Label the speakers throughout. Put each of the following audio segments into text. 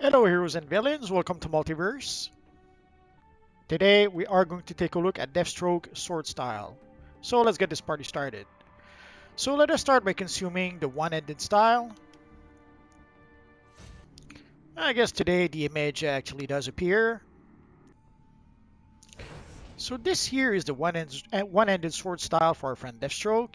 Speaker 1: Hello heroes and villains, welcome to Multiverse. Today we are going to take a look at Deathstroke sword style. So let's get this party started. So let us start by consuming the one-ended style. I guess today the image actually does appear. So this here is the one-ended sword style for our friend Deathstroke.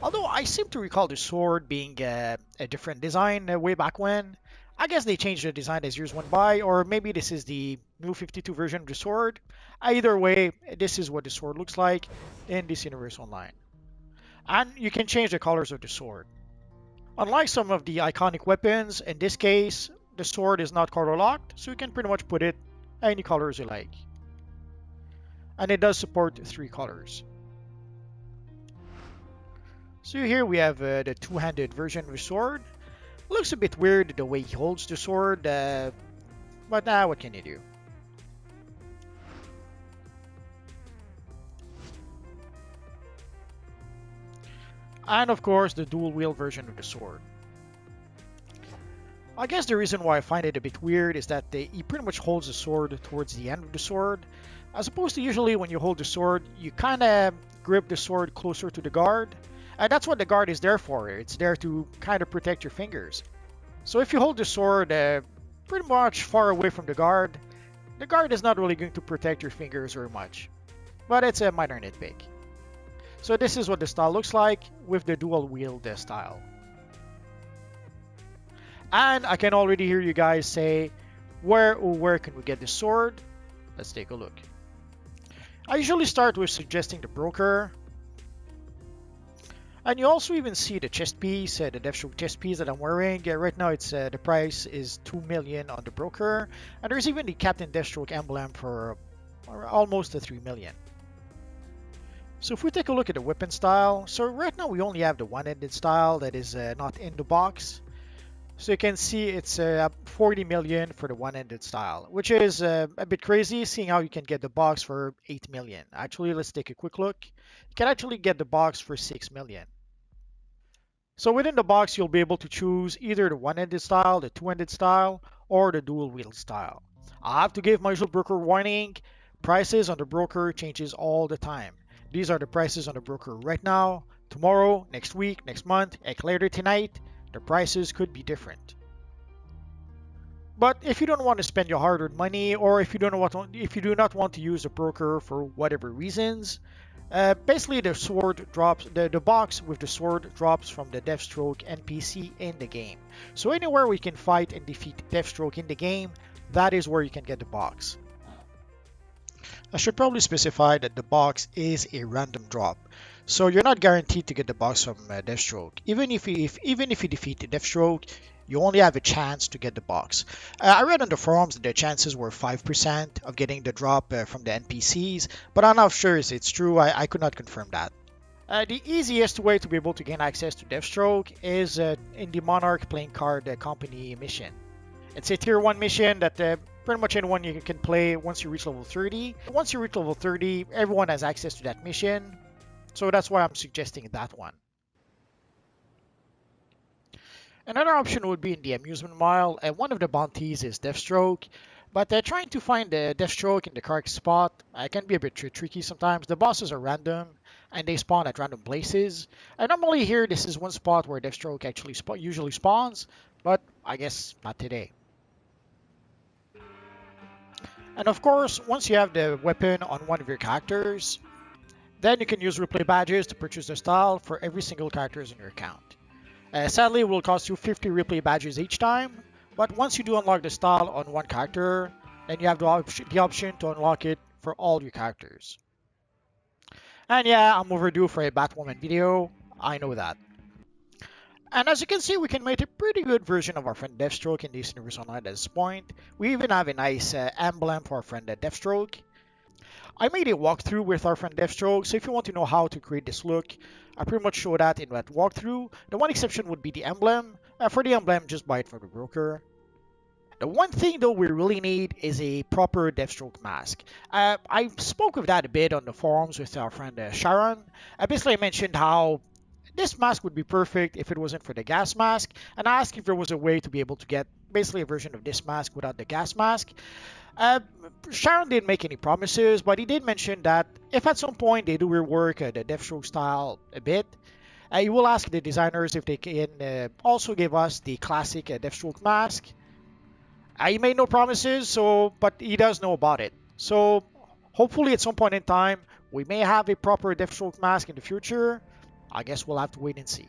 Speaker 1: Although I seem to recall the sword being a different design way back when. I guess they changed the design as years went by, or maybe this is the new 52 version of the sword. Either way, this is what the sword looks like in this universe online. And you can change the colors of the sword. Unlike some of the iconic weapons, in this case, the sword is not color locked, so you can pretty much put it any colors you like. And it does support 3 colors. So here we have the two-handed version of the sword. Looks a bit weird the way he holds the sword, but what can you do? And of course, the dual-wield version of the sword. I guess the reason why I find it a bit weird is that he pretty much holds the sword towards the end of the sword, as opposed to usually when you hold the sword, you kind of grip the sword closer to the guard. And that's what the guard is there for. It's there to kind of protect your fingers. So if you hold the sword pretty much far away from the guard is not really going to protect your fingers very much. But it's a minor nitpick. So this is what the style looks like with the dual wield style. And I can already hear you guys say, where can we get this sword? Let's take a look. I usually start with suggesting the broker. And you also even see the chest piece, the Deathstroke chest piece that I'm wearing. Right now, it's the price is 2 million on the broker, and there's even the Captain Deathstroke emblem for almost 3 million. So if we take a look at the weapon style, so right now we only have the one-ended style that is not in the box. So you can see it's 40 million for the one-ended style, which is a bit crazy, seeing how you can get the box for 8 million. Actually, let's take a quick look. You can actually get the box for 6 million. So within the box, you'll be able to choose either the one-ended style, the two-ended style, or the dual-wield style. I have to give my usual broker warning. Prices on the broker changes all the time. These are the prices on the broker right now, tomorrow, next week, next month, and later tonight. The prices could be different. But if you don't want to spend your hard-earned money, or if you do not want to use the broker for whatever reasons, basically the sword drops, the box with the sword drops from the Deathstroke NPC in the game. So anywhere we can fight and defeat Deathstroke in the game, that is where you can get the box. I should probably specify that the box is a random drop. So you're not guaranteed to get the box from Deathstroke. Even if you defeat Deathstroke, you only have a chance to get the box. I read on the forums that the chances were 5% of getting the drop from the NPCs, but I'm not sure if it's true. I could not confirm that. The easiest way to be able to gain access to Deathstroke is in the Monarch Playing Card Company mission. It's a tier 1 mission that pretty much anyone you can play once you reach level 30. Once you reach level 30, everyone has access to that mission. So that's why I'm suggesting that one. Another option would be in the amusement mile, and one of the bounties is Deathstroke. But trying to find the Deathstroke in the correct spot can be a bit tricky sometimes. The bosses are random, and they spawn at random places. And normally here, this is one spot where Deathstroke actually usually spawns, but I guess not today. And of course, once you have the weapon on one of your characters, then you can use replay badges to purchase the style for every single character in your account. Sadly, it will cost you 50 replay badges each time, but once you do unlock the style on one character, then you have the option to unlock it for all your characters. And yeah, I'm overdue for a Batwoman video, I know that. And as you can see, we can make a pretty good version of our friend Deathstroke in this universe online at this point. We even have a nice emblem for our friend Deathstroke. I made a walkthrough with our friend Deathstroke, so if you want to know how to create this look, I pretty much show that in that walkthrough. The one exception would be the emblem. For the emblem, just buy it from the broker. The one thing though we really need is a proper Deathstroke mask. I spoke of that a bit on the forums with our friend Sharon. Basically, I mentioned how this mask would be perfect if it wasn't for the gas mask, and I asked if there was a way to be able to get basically a version of this mask without the gas mask. Uh, Sharon didn't make any promises, but he did mention that if at some point they do rework the Deathstroke style a bit, he will ask the designers if they can also give us the classic Deathstroke mask. He made no promises, so but he does know about it. So hopefully at some point in time we may have a proper Deathstroke mask in the future. I guess we'll have to wait and see.